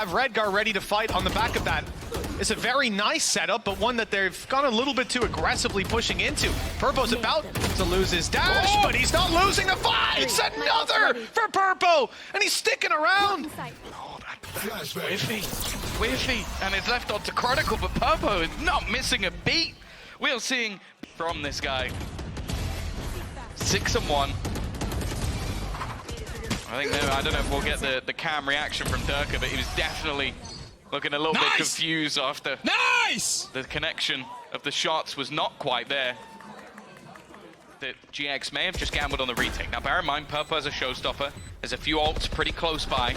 Have Redgar ready to fight on the back of that. It's a very nice setup, but one that they've gone a little bit too aggressively pushing into. Purpo's about to lose his dash, but he's not losing the fight. It's another for Purpo, and he's sticking around. Oh, that's whiffy, and it's left on to Chronicle, but Purpo is not missing a beat. We are seeing from this guy 6-1. I think I don't know if we'll get the cam reaction from Durka, but he was definitely looking a little bit confused after the connection of the shots was not quite there. That GX may have just gambled on the retake. Now bear in mind, Purpo has a showstopper. There's a few ults pretty close by.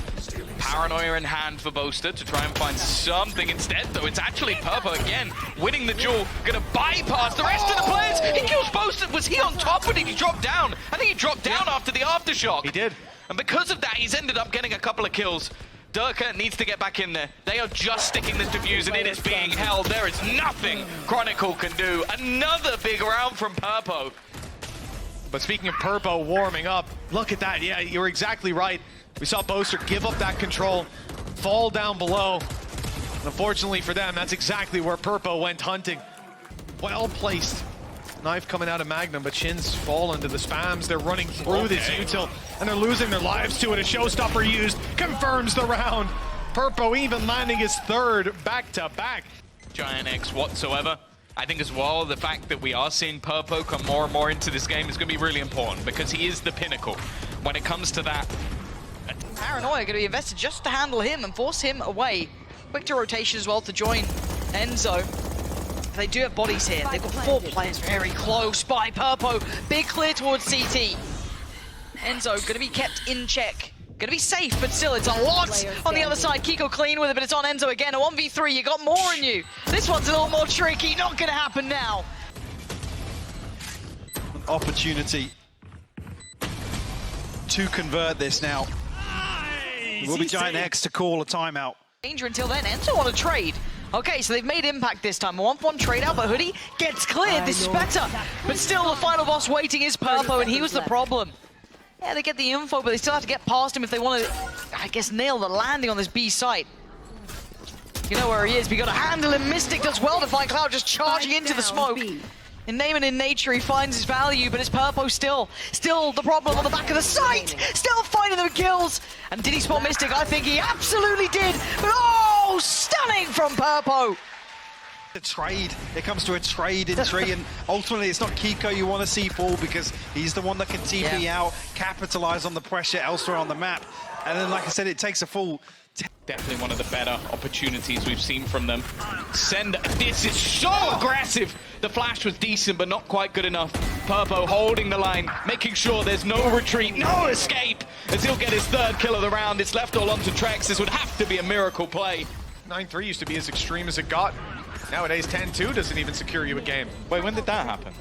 Paranoia in hand for Boaster to try and find something instead, though it's actually Purpo again, winning the duel, gonna bypass the rest of the players. He kills Boaster. Was he on top or did he drop down? I think he dropped down after the aftershock. He did. And because of that, he's ended up getting a couple of kills. Durka needs to get back in there. They are just sticking this defuse and it is being held. There is nothing Chronicle can do. Another big round from Purpo. But speaking of Purpo warming up, look at that. Yeah, you're exactly right. We saw Boaster give up that control, fall down below. And unfortunately for them, that's exactly where Purpo went hunting. Well placed. Knife coming out of Magnum, but Shin's fall into the spams. They're running through this util, and they're losing their lives to it. A showstopper used, confirms the round. Purpo even landing his third back-to-back. Giant X whatsoever. I think as well, the fact that we are seeing Purpo come more and more into this game is going to be really important, because he is the pinnacle when it comes to that. Paranoia going to be invested just to handle him and force him away. Quick to rotation as well to join Enzo. They do have bodies here. They've got 4 players very close by Purpo. Big clear towards CT. Enzo going to be kept in check. Going to be safe, but still, it's a lot on the other side. Kiko clean with it, but it's on Enzo again. A 1v3, you got more in you. This one's a little more tricky. Not going to happen now. An opportunity to convert this now. It will be Giant X to call a timeout. Danger until then. Enzo on a trade. Okay, so they've made impact this time. A 1-1 trade out, but Hoodie gets cleared. This is better. But still, the final boss waiting is Purpo, and he was the problem. Yeah, they get the info, but they still have to get past him if they want to, I guess, nail the landing on this B site. You know where he is, but you got to handle him. Mystic does well to find Cloud just charging into the smoke. In name and in nature, he finds his value, but it's Purpo still the problem on the back of the site. Still finding the kills. And did he spot Mystic? I think he absolutely did. But oh, stunning from Purpo. A trade. It comes to a trade in tree, and ultimately it's not Kiko you want to see fall, because he's the one that can TP out, capitalize on the pressure elsewhere on the map. And then, like I said, it takes a full... Definitely one of the better opportunities we've seen from them. This is so aggressive! The flash was decent, but not quite good enough. Purpo holding the line, making sure there's no retreat, no escape, as he'll get his 3rd kill of the round. It's left all onto Trex. This would have to be a miracle play. 9-3 used to be as extreme as it got. Nowadays, 10-2 doesn't even secure you a game. Wait, when did that happen?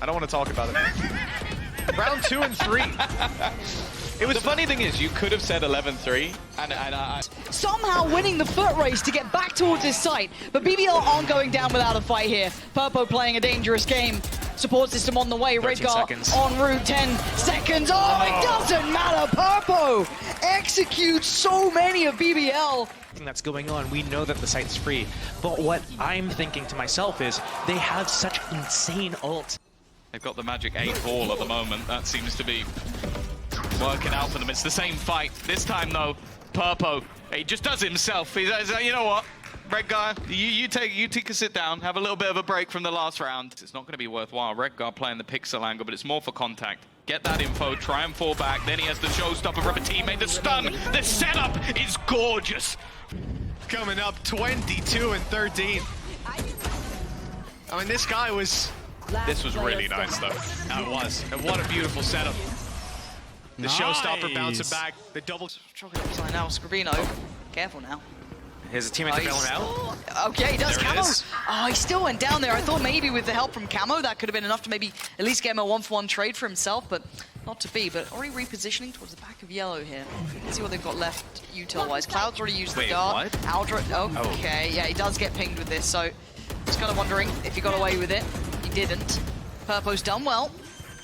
I don't want to talk about it. Round 2 and 3. It was the funny thing is, you could have said 11-3, and somehow winning the foot race to get back towards his site, but BBL aren't going down without a fight here. Purpo playing a dangerous game. Support system on the way. Redgar en route. 10 seconds. Oh, it doesn't matter. Purpo executes so many of BBL. That's going on. We know that the site's free, but what I'm thinking to myself is they have such insane ult. They've got the magic 8 ball at the moment. That seems to be working out for them. It's the same fight. This time, though, Purpo, he just does it himself. He's like, you know what, Redgar, you take a sit down, have a little bit of a break from the last round. It's not going to be worthwhile. Redgar playing the pixel angle, but it's more for contact. Get that info, try and fall back. Then he has the showstopper from a teammate. The stun, the setup is gorgeous. Coming up 22 and 13. I mean, this guy was... This was really nice, though. It was. And what a beautiful setup. The showstopper bouncing back. The double... Chocolate upside now. Scribino. Careful now. Here's a teammate to bail him out. Okay, he does. Camo. Oh, he still went down there. I thought maybe with the help from Camo, that could have been enough to maybe at least get him a 1-for-1 trade for himself, but not to be. But already repositioning towards the back of Yellow here. Let's see what they've got left util-wise. Cloud's already used the dart. Aldra. Okay, yeah, he does get pinged with this, so just kind of wondering if he got away with it. He didn't. Purpo's done well.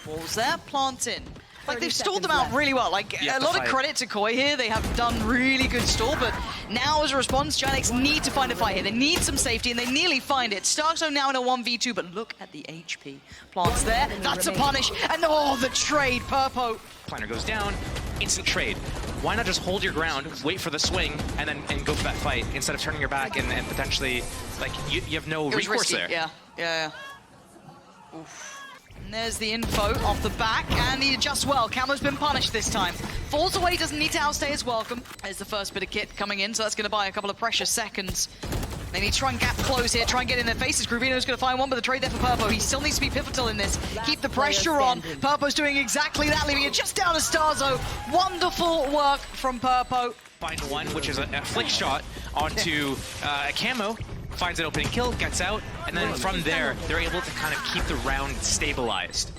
Walls there, plants in. Like, they've stalled them out really well. Like, a lot of credit to Koi here. They have done really good stall, but Now, as a response, Giants need to find a fight here. They need some safety, and they nearly find it. Starkzone now in a 1v2, but look at the HP. Plants there, that's a punish, and oh, the trade, Purpo. Planner goes down, instant trade. Why not just hold your ground, wait for the swing, and go for that fight, instead of turning your back and potentially, like, you have no recourse there. Yeah. Oof. And there's the info off the back, and he adjusts well. Camo's been punished this time. Falls away, doesn't need to outstay his welcome. There's the first bit of kit coming in, so that's going to buy a couple of precious seconds. They need to try and gap close here, try and get in their faces. Gruvino's going to find one, but the trade there for Purpo. He still needs to be pivotal in this. Keep the pressure on. Purpo's doing exactly that, leaving it just down to Starzo. Wonderful work from Purpo. Find one, which is a flick shot onto a camo. Finds an opening kill, gets out, and then from there, they're able to kind of keep the round stabilized.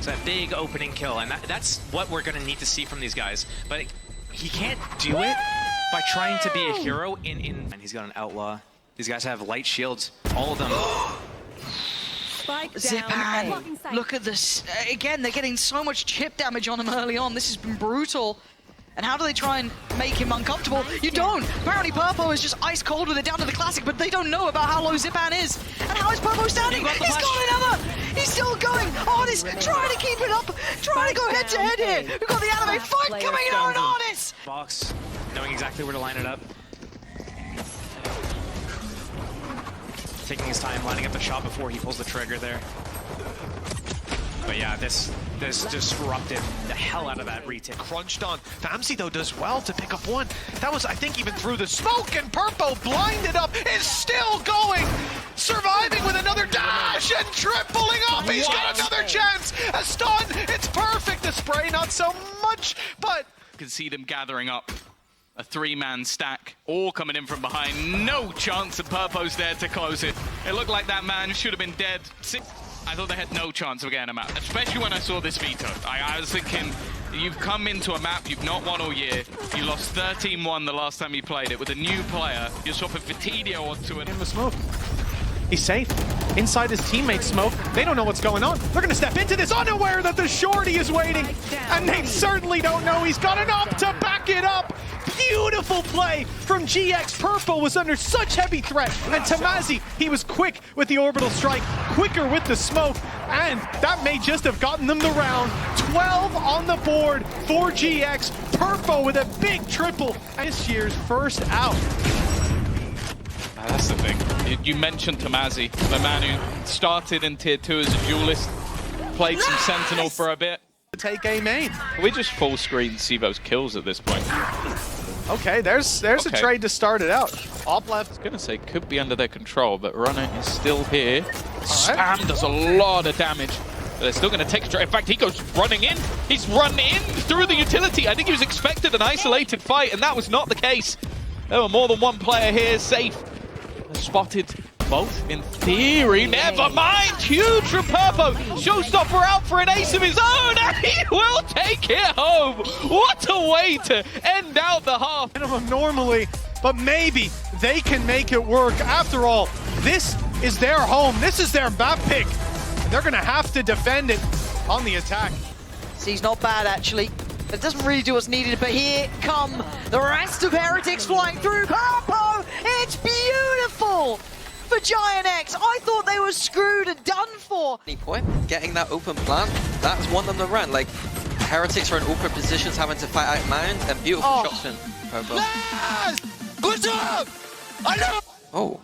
So that big opening kill, and that's what we're going to need to see from these guys. But he can't do it by trying to be a hero And he's got an outlaw. These guys have light shields, all of them. Zipan, look at this. Again, they're getting so much chip damage on him early on. This has been brutal. And how do they try and make him uncomfortable? You don't! Apparently Purpo is just ice cold with it down to the classic, but they don't know about how low Zipan is. And how is Purpo standing? He's got another! He's still going! Arnis trying to keep it up! Trying to go head to head here! We've got the anime fight coming out on Arnis! Box, knowing exactly where to line it up. Taking his time, lining up the shot before he pulls the trigger there. But yeah, this disrupted the hell out of that retake. Crunched on. Famsi, though, does well to pick up one. That was, I think, even through the smoke, and Purpo, blinded up, is still going! Surviving with another dash, and tripling up! He's got another chance! A stun! It's perfect! The spray, not so much, but... You can see them gathering up. A three-man stack, all coming in from behind. No chance, and Purpo's there to close it. It looked like that man should have been dead. I thought they had no chance of getting him out, especially when I saw this veto. I was thinking, you've come into a map you've not won all year. You lost 13-1 the last time you played it with a new player. You're swapping Fatidio onto it. In the smoke. He's safe. Inside his teammates smoke. They don't know what's going on. They're going to step into this unaware that the shorty is waiting. And they certainly don't know he's got enough to back it up. Beautiful play from GX. Purpo was under such heavy threat. And Tamazi, he was quick with the orbital strike, quicker with the smoke. And that may just have gotten them the round. 12 on the board for GX. Purpo with a big triple. This year's first out. That's the thing. You mentioned Tamazi, the man who started in Tier 2 as a duelist, played some Sentinel for a bit. Take A main. We just full screen Sivo's kills at this point. Okay, there's a trade to start it out. Op left. I was going to say could be under their control, but Runner is still here. Spam does a lot of damage. But they're still going to take a trade. In fact, he goes running in. He's run in through the utility. I think he was expected an isolated fight, and that was not the case. There were more than one player here safe. Spotted both in theory. Never mind. Huge from Purpo. Showstopper out for an ace of his own, and he will take it home. What a way to end out the half. Minimum normally, but maybe they can make it work. After all, this is their home. This is their map pick. They're going to have to defend it on the attack. He's not bad, actually. It doesn't really do what's needed, but here come the rest of Heretics flying through. Purpo, it's beautiful for Giant X. I thought they were screwed and done for. Any point, getting that open plant, that's won them the run. Like, Heretics are in awkward positions, having to fight out mount, and beautiful shots from Purpo. Yes! Good job! I know! Oh.